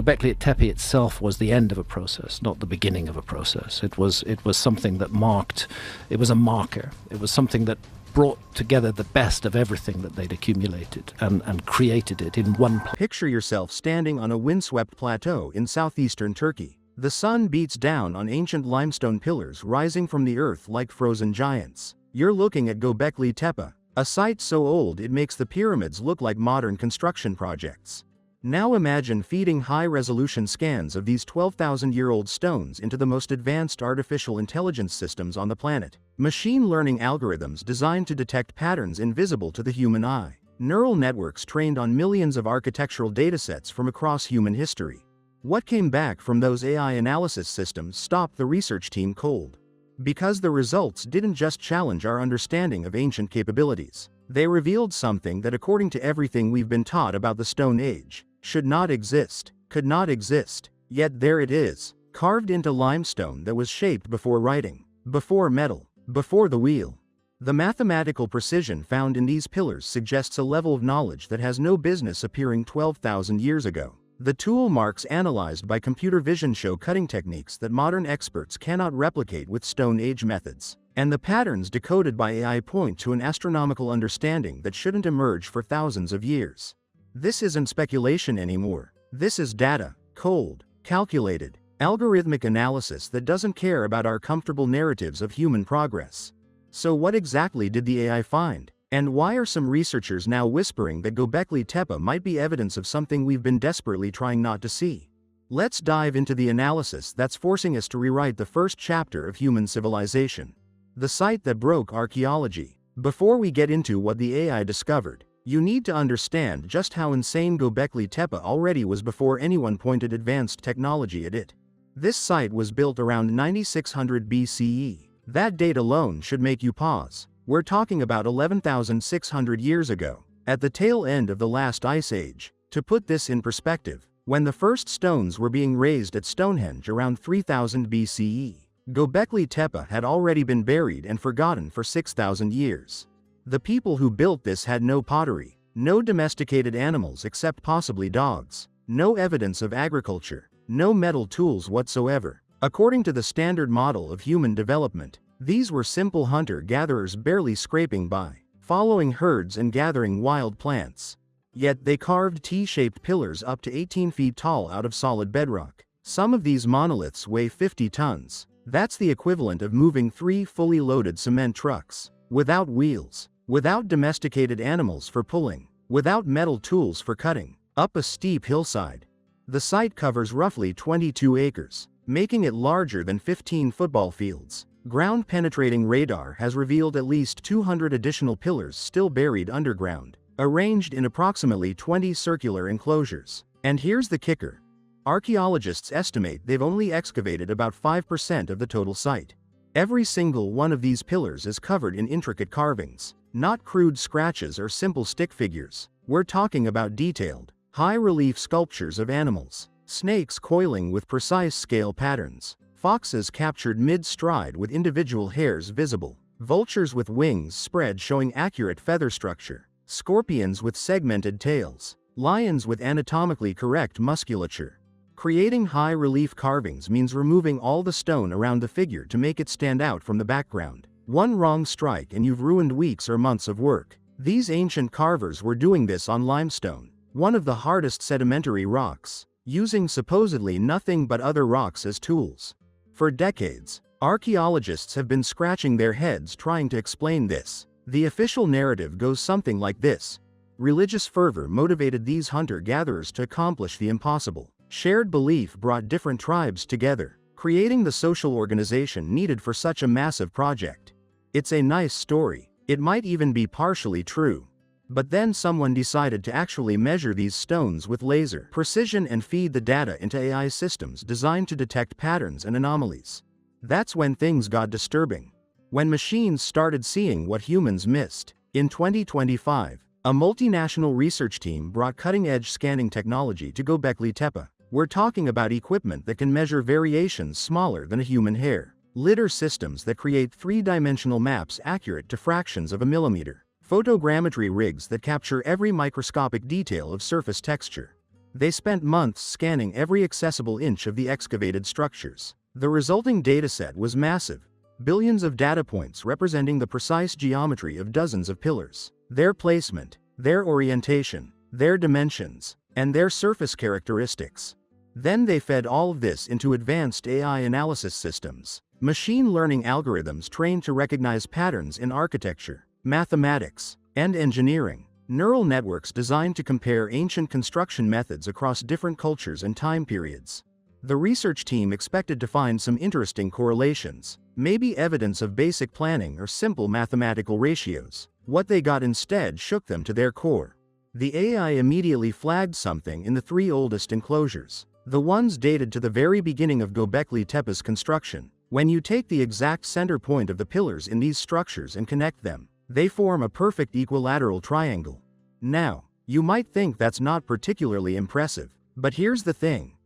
Göbekli Tepe itself was the end of a process, not the beginning of a process. It was something that marked, it was a marker. It was something that brought together the best of everything that they'd accumulated and created it in one place. Picture yourself standing on a windswept plateau in southeastern Turkey. The sun beats down on ancient limestone pillars rising from the earth like frozen giants. You're looking at Gobekli Tepe, a site so old it makes the pyramids look like modern construction projects. Now imagine feeding high-resolution scans of these 12,000-year-old stones into the most advanced artificial intelligence systems on the planet. Machine learning algorithms designed to detect patterns invisible to the human eye. Neural networks trained on millions of architectural datasets from across human history. What came back from those AI analysis systems stopped the research team cold. Because the results didn't just challenge our understanding of ancient capabilities. They revealed something that, according to everything we've been taught about the Stone Age, should not exist, could not exist. Yet there it is, carved into limestone that was shaped before writing, before metal, before the wheel. The mathematical precision found in these pillars suggests a level of knowledge that has no business appearing 12,000 years ago. The tool marks analyzed by computer vision show cutting techniques that modern experts cannot replicate with Stone Age methods. And the patterns decoded by AI point to an astronomical understanding that shouldn't emerge for thousands of years. This isn't speculation anymore. This is data, cold, calculated, algorithmic analysis that doesn't care about our comfortable narratives of human progress. So what exactly did the AI find? And why are some researchers now whispering that Gobekli Tepe might be evidence of something we've been desperately trying not to see? Let's dive into the analysis that's forcing us to rewrite the first chapter of human civilization. The site that broke archaeology. Before we get into what the AI discovered, you need to understand just how insane Gobekli Tepe already was before anyone pointed advanced technology at it. This site was built around 9600 BCE. That date alone should make you pause. We're talking about 11,600 years ago, at the tail end of the last ice age. To put this in perspective, when the first stones were being raised at Stonehenge around 3000 BCE, Gobekli Tepe had already been buried and forgotten for 6,000 years. The people who built this had no pottery, no domesticated animals except possibly dogs, no evidence of agriculture, no metal tools whatsoever. According to the standard model of human development, these were simple hunter-gatherers barely scraping by, following herds and gathering wild plants. Yet they carved T-shaped pillars up to 18 feet tall out of solid bedrock. Some of these monoliths weigh 50 tons. That's the equivalent of moving 3 fully loaded cement trucks. Without wheels, without domesticated animals for pulling, without metal tools for cutting, up a steep hillside. The site covers roughly 22 acres, making it larger than 15 football fields. Ground-penetrating radar has revealed at least 200 additional pillars still buried underground, arranged in approximately 20 circular enclosures. And here's the kicker. Archaeologists estimate they've only excavated about 5% of the total site. Every single one of these pillars is covered in intricate carvings, not crude scratches or simple stick figures. We're talking about detailed, high-relief sculptures of animals, snakes coiling with precise scale patterns, foxes captured mid-stride with individual hairs visible, vultures with wings spread showing accurate feather structure, scorpions with segmented tails, lions with anatomically correct musculature. Creating high-relief carvings means removing all the stone around the figure to make it stand out from the background. One wrong strike and you've ruined weeks or months of work. These ancient carvers were doing this on limestone, one of the hardest sedimentary rocks, using supposedly nothing but other rocks as tools. For decades, archaeologists have been scratching their heads trying to explain this. The official narrative goes something like this. Religious fervor motivated these hunter-gatherers to accomplish the impossible. Shared belief brought different tribes together, creating the social organization needed for such a massive project. It's a nice story. It might even be partially true. But then someone decided to actually measure these stones with laser precision and feed the data into AI systems designed to detect patterns and anomalies. That's when things got disturbing. When machines started seeing what humans missed. In 2025, a multinational research team brought cutting-edge scanning technology to Gobekli Tepe. We're talking about equipment that can measure variations smaller than a human hair. Lidar systems that create three-dimensional maps accurate to fractions of a millimeter. Photogrammetry rigs that capture every microscopic detail of surface texture. They spent months scanning every accessible inch of the excavated structures. The resulting dataset was massive, billions of data points representing the precise geometry of dozens of pillars, their placement, their orientation, their dimensions, and their surface characteristics. Then they fed all of this into advanced AI analysis systems, machine learning algorithms trained to recognize patterns in architecture, mathematics, and engineering, neural networks designed to compare ancient construction methods across different cultures and time periods. The research team expected to find some interesting correlations, maybe evidence of basic planning or simple mathematical ratios. What they got instead shook them to their core. The AI immediately flagged something in the three oldest enclosures, the ones dated to the very beginning of Gobekli Tepe's construction. When you take the exact center point of the pillars in these structures and connect them, they form a perfect equilateral triangle. Now, you might think that's not particularly impressive, but here's the thing.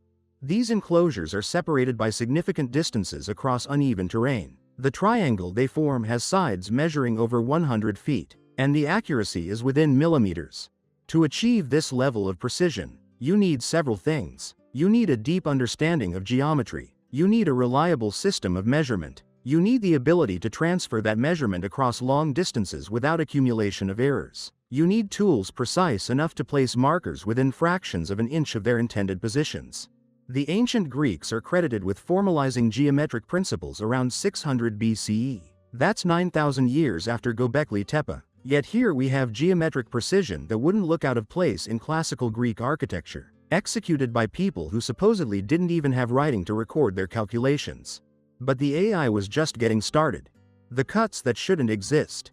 These enclosures are separated by significant distances across uneven terrain. The triangle they form has sides measuring over 100 feet, and the accuracy is within millimeters. To achieve this level of precision, you need several things. You need a deep understanding of geometry. You need a reliable system of measurement. You need the ability to transfer that measurement across long distances without accumulation of errors. You need tools precise enough to place markers within fractions of an inch of their intended positions. The ancient Greeks are credited with formalizing geometric principles around 600 BCE. That's 9,000 years after Gobekli Tepe. Yet here we have geometric precision that wouldn't look out of place in classical Greek architecture, executed by people who supposedly didn't even have writing to record their calculations. But the AI was just getting started. The cuts that shouldn't exist.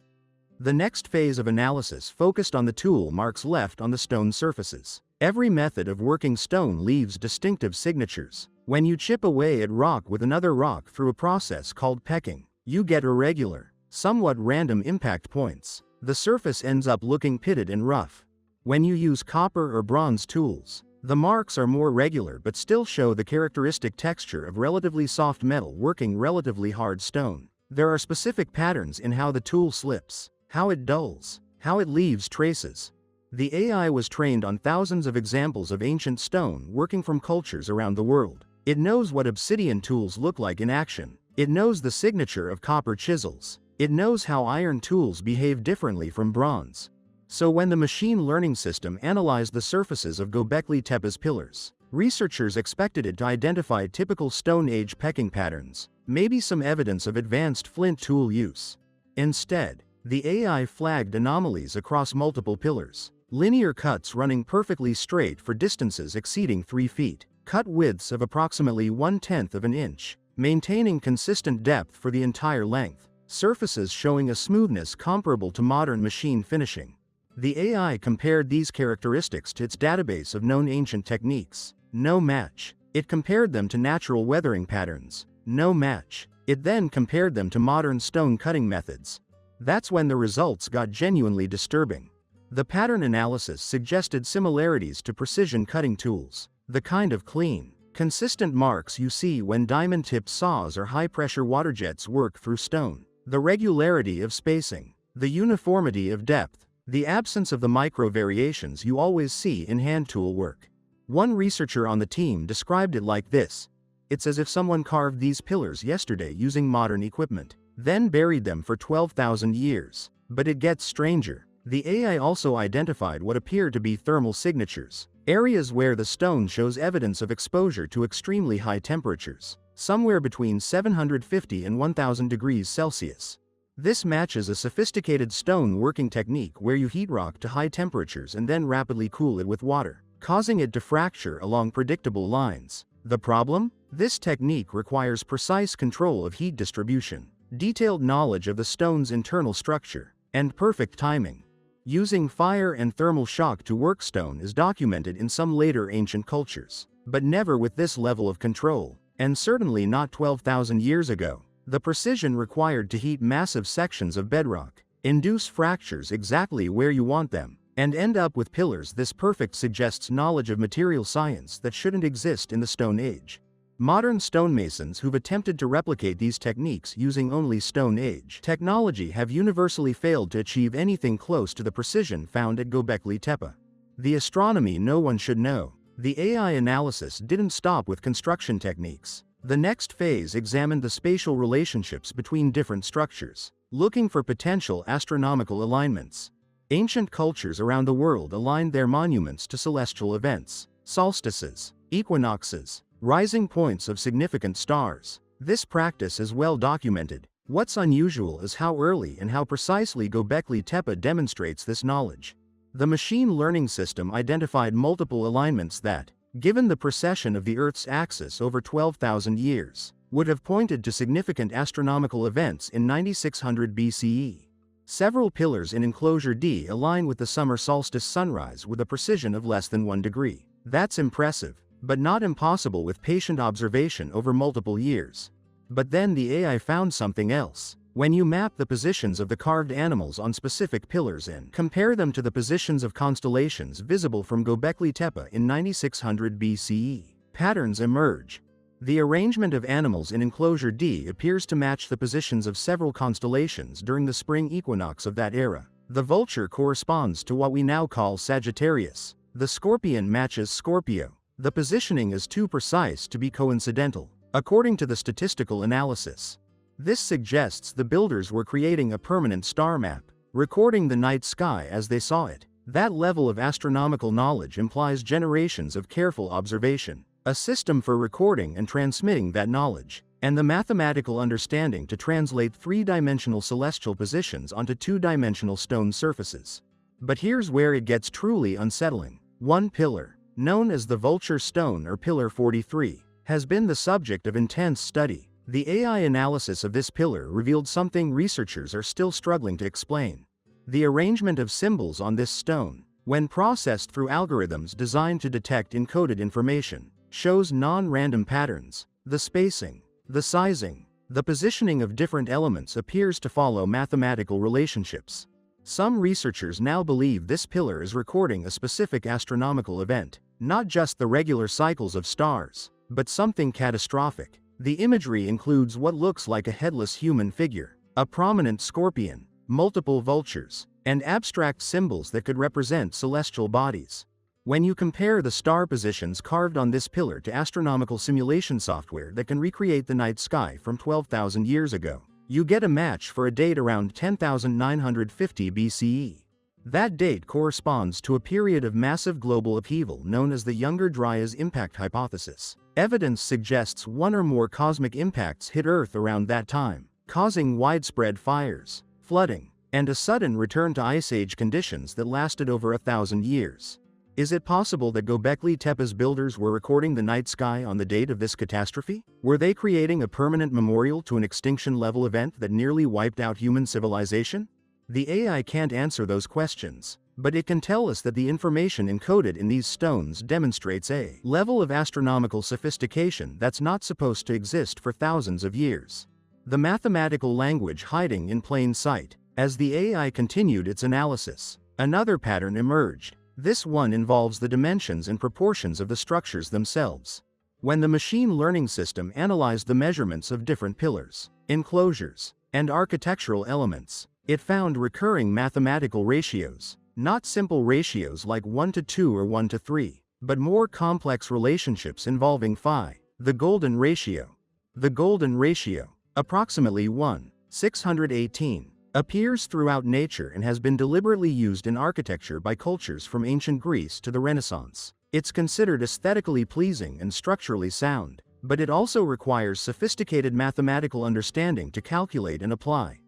The next phase of analysis focused on the tool marks left on the stone surfaces. Every method of working stone leaves distinctive signatures. When you chip away at rock with another rock through a process called pecking, you get irregular, somewhat random impact points. The surface ends up looking pitted and rough. When you use copper or bronze tools, the marks are more regular but still show the characteristic texture of relatively soft metal working relatively hard stone. There are specific patterns in how the tool slips, how it dulls, how it leaves traces. The AI was trained on thousands of examples of ancient stone working from cultures around the world. It knows what obsidian tools look like in action. It knows the signature of copper chisels. It knows how iron tools behave differently from bronze. So when the machine learning system analyzed the surfaces of Gobekli Tepe's pillars, researchers expected it to identify typical Stone Age pecking patterns, maybe some evidence of advanced flint tool use. Instead, the AI flagged anomalies across multiple pillars. Linear cuts running perfectly straight for distances exceeding 3 feet, cut widths of approximately 1/10 of an inch, maintaining consistent depth for the entire length, surfaces showing a smoothness comparable to modern machine finishing. The AI compared these characteristics to its database of known ancient techniques. No match. It compared them to natural weathering patterns. No match. It then compared them to modern stone cutting methods. That's when the results got genuinely disturbing. The pattern analysis suggested similarities to precision cutting tools, the kind of clean, consistent marks you see when diamond-tipped saws or high-pressure water jets work through stone. The regularity of spacing, the uniformity of depth, the absence of the micro-variations you always see in hand tool work. One researcher on the team described it like this: "It's as if someone carved these pillars yesterday using modern equipment, then buried them for 12,000 years. But it gets stranger. The AI also identified what appeared to be thermal signatures, areas where the stone shows evidence of exposure to extremely high temperatures, somewhere between 750 and 1000 degrees Celsius. This matches a sophisticated stone working technique where you heat rock to high temperatures and then rapidly cool it with water, causing it to fracture along predictable lines. The problem? This technique requires precise control of heat distribution, detailed knowledge of the stone's internal structure, and perfect timing. Using fire and thermal shock to work stone is documented in some later ancient cultures, but never with this level of control, and certainly not 12,000 years ago. The precision required to heat massive sections of bedrock, induce fractures exactly where you want them, and end up with pillars this perfect suggests knowledge of material science that shouldn't exist in the Stone Age. Modern stonemasons who've attempted to replicate these techniques using only Stone Age technology have universally failed to achieve anything close to the precision found at Gobekli Tepe. The astronomy no one should know. The AI analysis didn't stop with construction techniques. The next phase examined the spatial relationships between different structures, looking for potential astronomical alignments. Ancient cultures around the world aligned their monuments to celestial events, solstices, equinoxes, rising points of significant stars. This practice is well documented. What's unusual is how early and how precisely Göbekli Tepe demonstrates this knowledge. The machine learning system identified multiple alignments that, given the precession of the Earth's axis over 12,000 years, would have pointed to significant astronomical events in 9600 BCE. Several pillars in enclosure D align with the summer solstice sunrise with a precision of less than 1 degree. That's impressive, but not impossible with patient observation over multiple years. But then the AI found something else. When you map the positions of the carved animals on specific pillars and compare them to the positions of constellations visible from Gobekli Tepe in 9600 BCE, patterns emerge. The arrangement of animals in enclosure D appears to match the positions of several constellations during the spring equinox of that era. The vulture corresponds to what we now call Sagittarius. The scorpion matches Scorpio. The positioning is too precise to be coincidental, according to the statistical analysis. This suggests the builders were creating a permanent star map, recording the night sky as they saw it. That level of astronomical knowledge implies generations of careful observation, a system for recording and transmitting that knowledge, and the mathematical understanding to translate three-dimensional celestial positions onto two-dimensional stone surfaces. But here's where it gets truly unsettling. One pillar, known as the Vulture Stone or Pillar 43, has been the subject of intense study. The AI analysis of this pillar revealed something researchers are still struggling to explain. The arrangement of symbols on this stone, when processed through algorithms designed to detect encoded information, shows non-random patterns. The spacing, the sizing, the positioning of different elements appears to follow mathematical relationships. Some researchers now believe this pillar is recording a specific astronomical event, not just the regular cycles of stars, but something catastrophic. The imagery includes what looks like a headless human figure, a prominent scorpion, multiple vultures, and abstract symbols that could represent celestial bodies. When you compare the star positions carved on this pillar to astronomical simulation software that can recreate the night sky from 12,000 years ago, you get a match for a date around 10,950 BCE. That date corresponds to a period of massive global upheaval known as the Younger Dryas impact hypothesis. Evidence suggests one or more cosmic impacts hit Earth around that time, causing widespread fires, flooding, and a sudden return to Ice Age conditions that lasted over 1,000 years. Is it possible that Gobekli Tepe's builders were recording the night sky on the date of this catastrophe? Were they creating a permanent memorial to an extinction-level event that nearly wiped out human civilization? The AI can't answer those questions, but it can tell us that the information encoded in these stones demonstrates a level of astronomical sophistication that's not supposed to exist for thousands of years. The mathematical language hiding in plain sight. As the AI continued its analysis, another pattern emerged. This one involves the dimensions and proportions of the structures themselves. When the machine learning system analyzed the measurements of different pillars, enclosures, and architectural elements, it found recurring mathematical ratios, not simple ratios like 1:2 or 1:3, but more complex relationships involving phi, the golden ratio. The golden ratio, approximately 1:618, appears throughout nature and has been deliberately used in architecture by cultures from ancient Greece to the Renaissance. It's considered aesthetically pleasing and structurally sound, but it also requires sophisticated mathematical understanding to calculate and apply.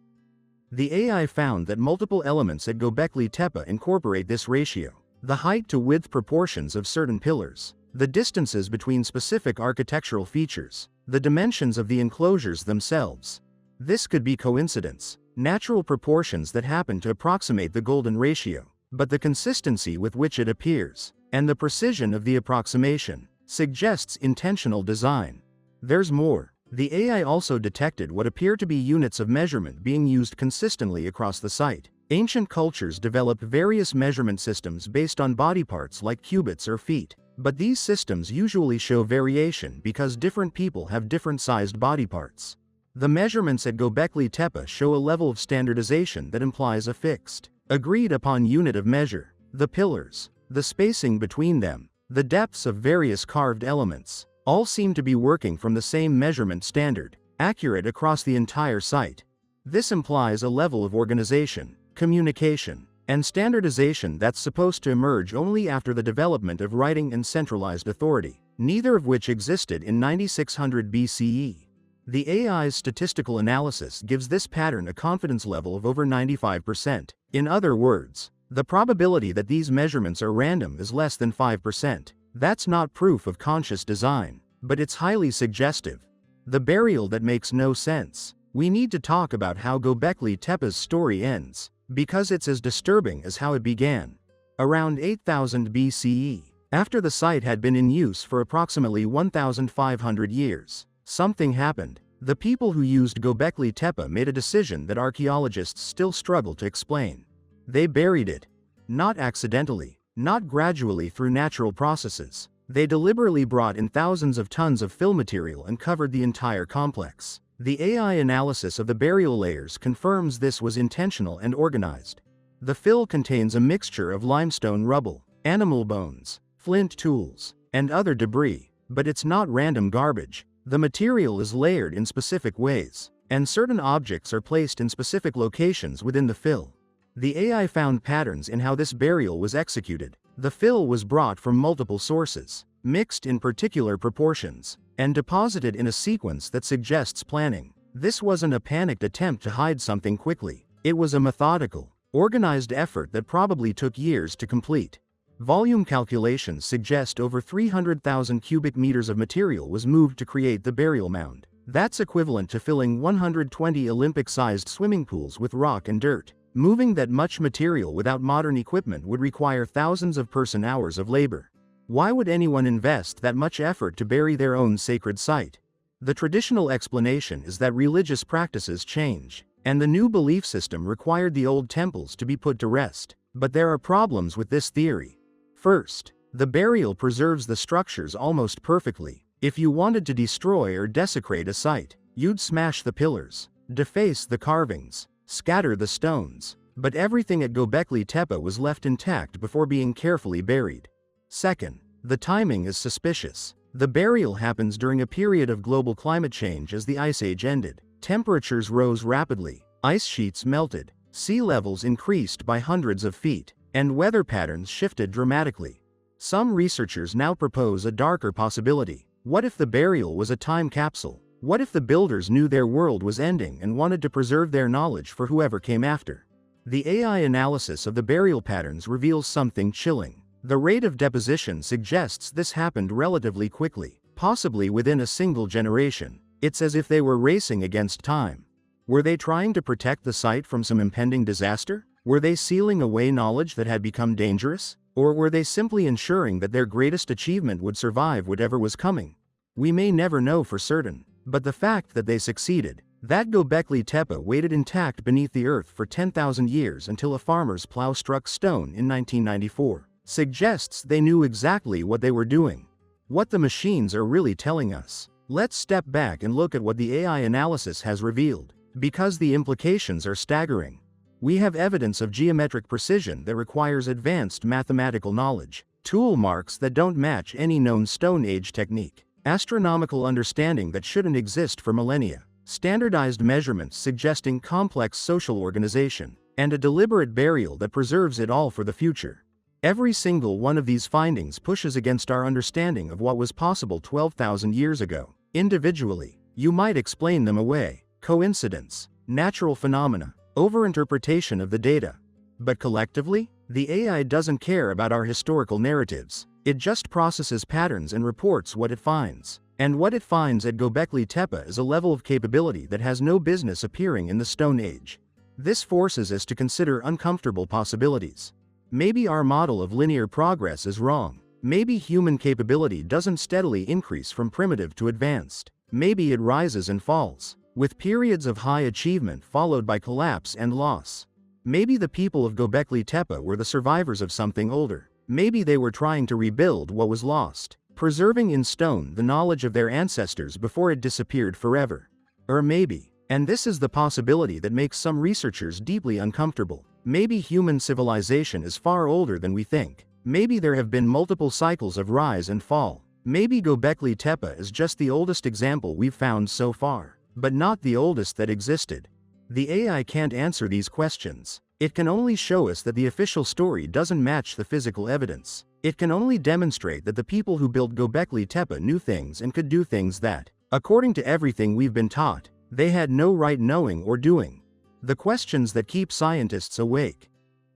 The AI found that multiple elements at Gobekli Tepe incorporate this ratio. The height to width proportions of certain pillars, the distances between specific architectural features, the dimensions of the enclosures themselves. This could be coincidence, natural proportions that happen to approximate the golden ratio, but the consistency with which it appears, and the precision of the approximation, suggests intentional design. There's more. The AI also detected what appear to be units of measurement being used consistently across the site. Ancient cultures developed various measurement systems based on body parts like cubits or feet, but these systems usually show variation because different people have different sized body parts. The measurements at Gobekli Tepe show a level of standardization that implies a fixed, agreed upon unit of measure. The pillars, the spacing between them, the depths of various carved elements, all seem to be working from the same measurement standard, accurate across the entire site. This implies a level of organization, communication, and standardization that's supposed to emerge only after the development of writing and centralized authority, neither of which existed in 9600 BCE. The AI's statistical analysis gives this pattern a confidence level of over 95%. In other words, the probability that these measurements are random is less than 5%. That's not proof of conscious design, but it's highly suggestive. The burial that makes no sense. We need to talk about how Göbekli Tepe's story ends, because it's as disturbing as how it began. Around 8000 BCE, after the site had been in use for approximately 1,500 years, something happened. The people who used Göbekli Tepe made a decision that archaeologists still struggle to explain. They buried it. Not accidentally, not gradually through natural processes. They deliberately brought in thousands of tons of fill material and covered the entire complex. The AI analysis of the burial layers confirms this was intentional and organized. The fill contains a mixture of limestone rubble, animal bones, flint tools, and other debris, but it's not random garbage. The material is layered in specific ways, and certain objects are placed in specific locations within the fill. The AI found patterns in how this burial was executed. The fill was brought from multiple sources, mixed in particular proportions, and deposited in a sequence that suggests planning. This wasn't a panicked attempt to hide something quickly. It was a methodical, organized effort that probably took years to complete. Volume calculations suggest over 300,000 cubic meters of material was moved to create the burial mound. That's equivalent to filling 120 Olympic-sized swimming pools with rock and dirt. Moving that much material without modern equipment would require thousands of person-hours of labor. Why would anyone invest that much effort to bury their own sacred site? The traditional explanation is that religious practices change, and the new belief system required the old temples to be put to rest. But there are problems with this theory. First, the burial preserves the structures almost perfectly. If you wanted to destroy or desecrate a site, you'd smash the pillars, deface the carvings, scatter the stones, but everything at Göbekli Tepe was left intact before being carefully buried. Second, the timing is suspicious. The burial happens during a period of global climate change as the Ice Age ended. Temperatures rose rapidly, ice sheets melted, sea levels increased by hundreds of feet, and weather patterns shifted dramatically. Some researchers now propose a darker possibility. What if the burial was a time capsule? What if the builders knew their world was ending and wanted to preserve their knowledge for whoever came after? The AI analysis of the burial patterns reveals something chilling. The rate of deposition suggests this happened relatively quickly, possibly within a single generation. It's as if they were racing against time. Were they trying to protect the site from some impending disaster? Were they sealing away knowledge that had become dangerous? Or were they simply ensuring that their greatest achievement would survive whatever was coming? We may never know for certain. But the fact that they succeeded, that Göbekli Tepe waited intact beneath the earth for 10,000 years until a farmer's plow struck stone in 1994, suggests they knew exactly what they were doing. What the machines are really telling us. Let's step back and look at what the AI analysis has revealed, because the implications are staggering. We have evidence of geometric precision that requires advanced mathematical knowledge, tool marks that don't match any known Stone Age technique, astronomical understanding that shouldn't exist for millennia, standardized measurements suggesting complex social organization, and a deliberate burial that preserves it all for the future. Every single one of these findings pushes against our understanding of what was possible 12,000 years ago. Individually, you might explain them away, coincidence, natural phenomena, overinterpretation of the data. But collectively, the AI doesn't care about our historical narratives. It just processes patterns and reports what it finds. And what it finds at Göbekli Tepe is a level of capability that has no business appearing in the Stone Age. This forces us to consider uncomfortable possibilities. Maybe our model of linear progress is wrong. Maybe human capability doesn't steadily increase from primitive to advanced. Maybe it rises and falls, with periods of high achievement followed by collapse and loss. Maybe the people of Göbekli Tepe were the survivors of something older. Maybe they were trying to rebuild what was lost, preserving in stone the knowledge of their ancestors before it disappeared forever. Or maybe, and this is the possibility that makes some researchers deeply uncomfortable, maybe human civilization is far older than we think. Maybe there have been multiple cycles of rise and fall. Maybe Gobekli Tepe is just the oldest example we've found so far, but not the oldest that existed. The AI can't answer these questions. It can only show us that the official story doesn't match the physical evidence. It can only demonstrate that the people who built Gobekli Tepe knew things and could do things that, according to everything we've been taught, they had no right knowing or doing. The questions that keep scientists awake.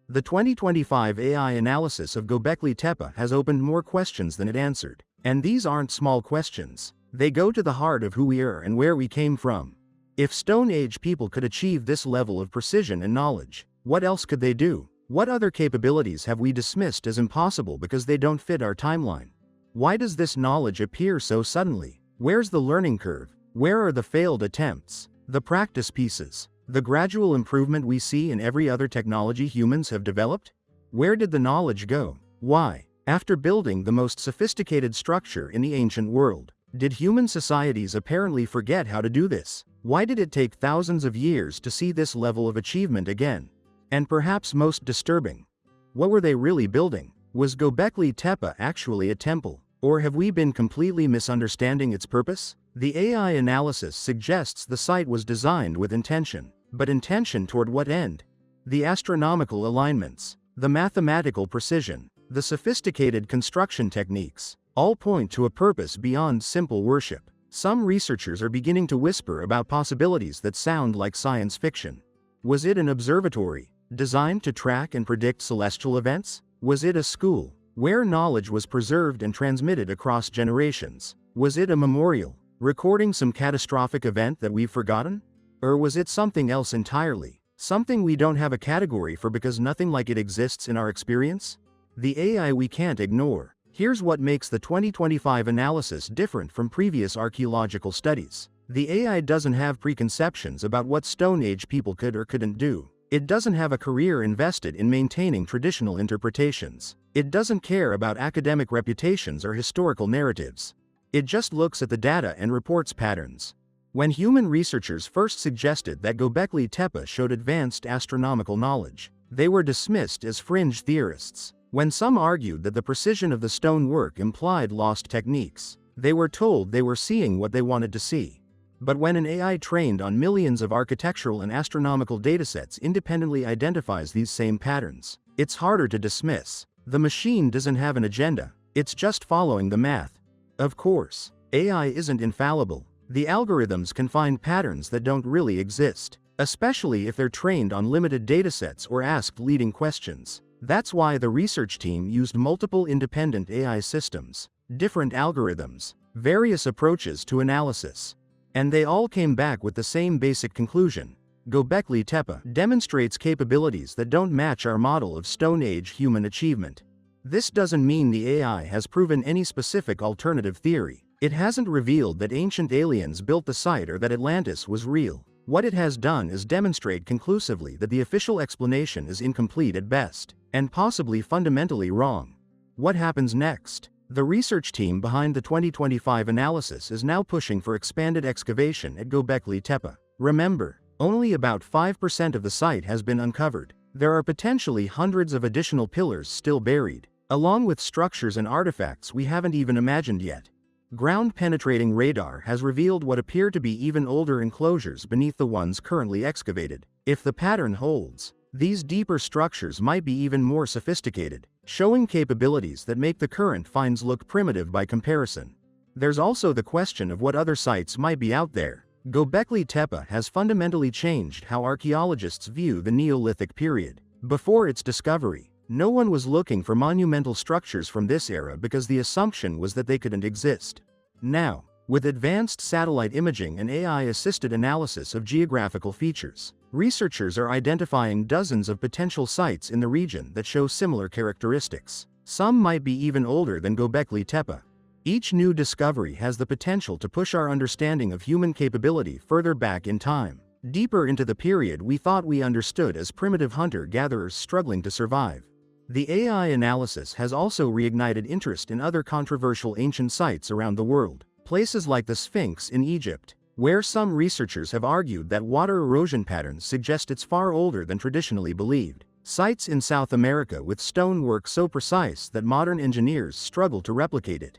The 2025 AI analysis of Gobekli Tepe has opened more questions than it answered. And these aren't small questions. They go to the heart of who we are and where we came from. If Stone Age people could achieve this level of precision and knowledge, what else could they do? What other capabilities have we dismissed as impossible because they don't fit our timeline? Why does this knowledge appear so suddenly? Where's the learning curve? Where are the failed attempts? The practice pieces? The gradual improvement we see in every other technology humans have developed? Where did the knowledge go? Why? After building the most sophisticated structure in the ancient world, did human societies apparently forget how to do this? Why did it take thousands of years to see this level of achievement again? And perhaps most disturbing, what were they really building? Was Gobekli Tepe actually a temple? Or have we been completely misunderstanding its purpose? The AI analysis suggests the site was designed with intention. But intention toward what end? The astronomical alignments, the mathematical precision, the sophisticated construction techniques, all point to a purpose beyond simple worship. Some researchers are beginning to whisper about possibilities that sound like science fiction. Was it an observatory, designed to track and predict celestial events? Was it a school, where knowledge was preserved and transmitted across generations? Was it a memorial, recording some catastrophic event that we've forgotten? Or was it something else entirely, something we don't have a category for because nothing like it exists in our experience? The AI we can't ignore. Here's what makes the 2025 analysis different from previous archaeological studies. The AI doesn't have preconceptions about what Stone Age people could or couldn't do. It doesn't have a career invested in maintaining traditional interpretations. It doesn't care about academic reputations or historical narratives. It just looks at the data and reports patterns. When human researchers first suggested that Gobekli Tepe showed advanced astronomical knowledge, they were dismissed as fringe theorists. When some argued that the precision of the stonework implied lost techniques, they were told they were seeing what they wanted to see. But when an AI trained on millions of architectural and astronomical datasets independently identifies these same patterns, it's harder to dismiss. The machine doesn't have an agenda, it's just following the math. Of course, AI isn't infallible. The algorithms can find patterns that don't really exist, especially if they're trained on limited datasets or asked leading questions. That's why the research team used multiple independent AI systems, different algorithms, various approaches to analysis. And they all came back with the same basic conclusion. Gobekli Tepe demonstrates capabilities that don't match our model of Stone Age human achievement. This doesn't mean the AI has proven any specific alternative theory. It hasn't revealed that ancient aliens built the site or that Atlantis was real. What it has done is demonstrate conclusively that the official explanation is incomplete at best, and possibly fundamentally wrong. What happens next? The research team behind the 2025 analysis is now pushing for expanded excavation at Gobekli Tepe. Remember, only about 5% of the site has been uncovered. There are potentially hundreds of additional pillars still buried, along with structures and artifacts we haven't even imagined yet. Ground-penetrating radar has revealed what appear to be even older enclosures beneath the ones currently excavated. If the pattern holds, these deeper structures might be even more sophisticated, showing capabilities that make the current finds look primitive by comparison. There's also the question of what other sites might be out there. Gobekli Tepe has fundamentally changed how archaeologists view the Neolithic period. Before its discovery, no one was looking for monumental structures from this era because the assumption was that they couldn't exist. Now, with advanced satellite imaging and AI-assisted analysis of geographical features, researchers are identifying dozens of potential sites in the region that show similar characteristics. Some might be even older than Gobekli Tepe. Each new discovery has the potential to push our understanding of human capability further back in time, deeper into the period we thought we understood as primitive hunter-gatherers struggling to survive. The AI analysis has also reignited interest in other controversial ancient sites around the world, places like the Sphinx in Egypt, where some researchers have argued that water erosion patterns suggest it's far older than traditionally believed. Sites in South America with stonework so precise that modern engineers struggle to replicate it.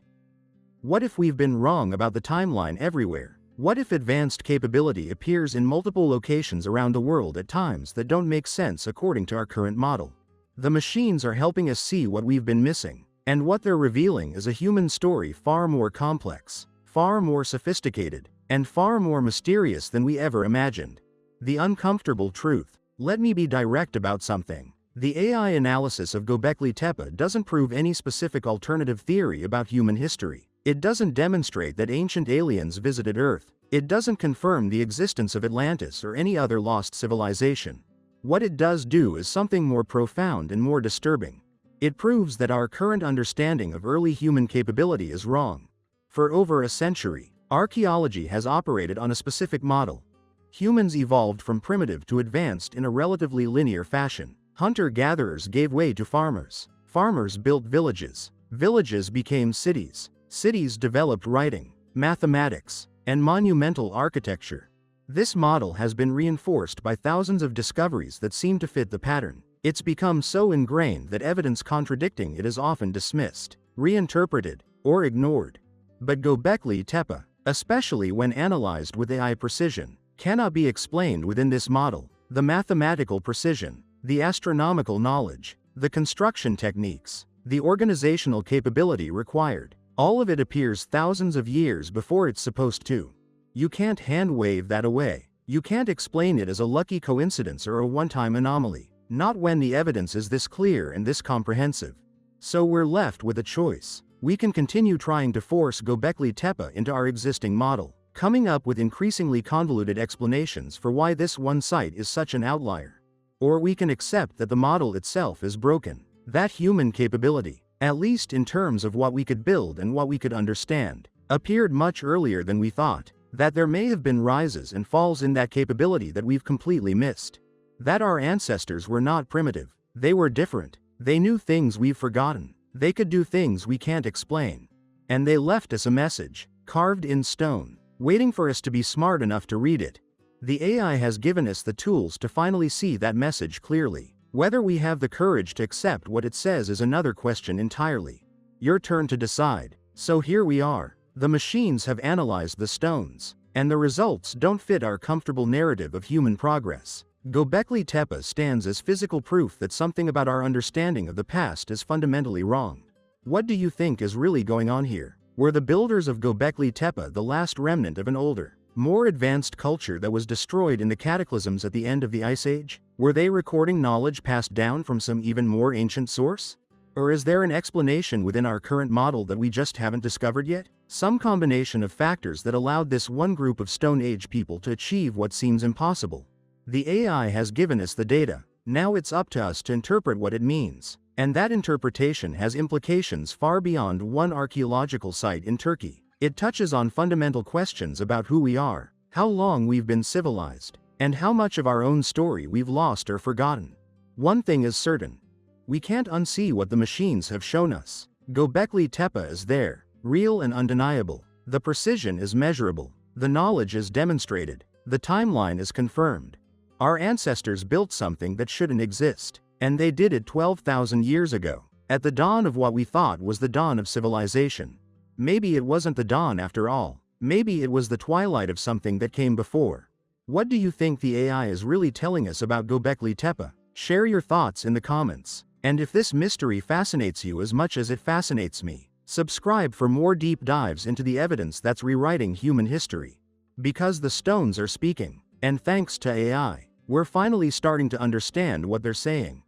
What if we've been wrong about the timeline everywhere? What if advanced capability appears in multiple locations around the world at times that don't make sense according to our current model? The machines are helping us see what we've been missing, and what they're revealing is a human story far more complex, far more sophisticated, and far more mysterious than we ever imagined. The uncomfortable truth. Let me be direct about something. The AI analysis of Gobekli Tepe doesn't prove any specific alternative theory about human history. It doesn't demonstrate that ancient aliens visited Earth. It doesn't confirm the existence of Atlantis or any other lost civilization. What it does do is something more profound and more disturbing. It proves that our current understanding of early human capability is wrong. For over a century, archaeology has operated on a specific model. Humans evolved from primitive to advanced in a relatively linear fashion. Hunter-gatherers gave way to farmers. Farmers built villages. Villages became cities. Cities developed writing, mathematics, and monumental architecture. This model has been reinforced by thousands of discoveries that seem to fit the pattern. It's become so ingrained that evidence contradicting it is often dismissed, reinterpreted, or ignored. But Gobekli Tepe, especially when analyzed with AI precision, cannot be explained within this model. The mathematical precision, the astronomical knowledge, the construction techniques, the organizational capability required, all of it appears thousands of years before it's supposed to. You can't hand-wave that away. You can't explain it as a lucky coincidence or a one-time anomaly, not when the evidence is this clear and this comprehensive. So we're left with a choice. We can continue trying to force Gobekli Tepe into our existing model, coming up with increasingly convoluted explanations for why this one site is such an outlier. Or we can accept that the model itself is broken, that human capability, at least in terms of what we could build and what we could understand, appeared much earlier than we thought, that there may have been rises and falls in that capability that we've completely missed. That our ancestors were not primitive, they were different, they knew things we've forgotten, they could do things we can't explain. And they left us a message, carved in stone, waiting for us to be smart enough to read it. The AI has given us the tools to finally see that message clearly. Whether we have the courage to accept what it says is another question entirely. Your turn to decide. So here we are. The machines have analyzed the stones, and the results don't fit our comfortable narrative of human progress. Gobekli Tepe stands as physical proof that something about our understanding of the past is fundamentally wrong. What do you think is really going on here? Were the builders of Gobekli Tepe the last remnant of an older, more advanced culture that was destroyed in the cataclysms at the end of the Ice Age? Were they recording knowledge passed down from some even more ancient source? Or is there an explanation within our current model that we just haven't discovered yet? Some combination of factors that allowed this one group of Stone Age people to achieve what seems impossible. The AI has given us the data, now it's up to us to interpret what it means. And that interpretation has implications far beyond one archaeological site in Turkey. It touches on fundamental questions about who we are, how long we've been civilized, and how much of our own story we've lost or forgotten. One thing is certain. We can't unsee what the machines have shown us. Gobekli Tepe is there, real and undeniable. The precision is measurable. The knowledge is demonstrated. The timeline is confirmed. Our ancestors built something that shouldn't exist. And they did it 12,000 years ago, at the dawn of what we thought was the dawn of civilization. Maybe it wasn't the dawn after all. Maybe it was the twilight of something that came before. What do you think the AI is really telling us about Gobekli Tepe? Share your thoughts in the comments. And if this mystery fascinates you as much as it fascinates me, subscribe for more deep dives into the evidence that's rewriting human history. Because the stones are speaking, and thanks to AI, we're finally starting to understand what they're saying.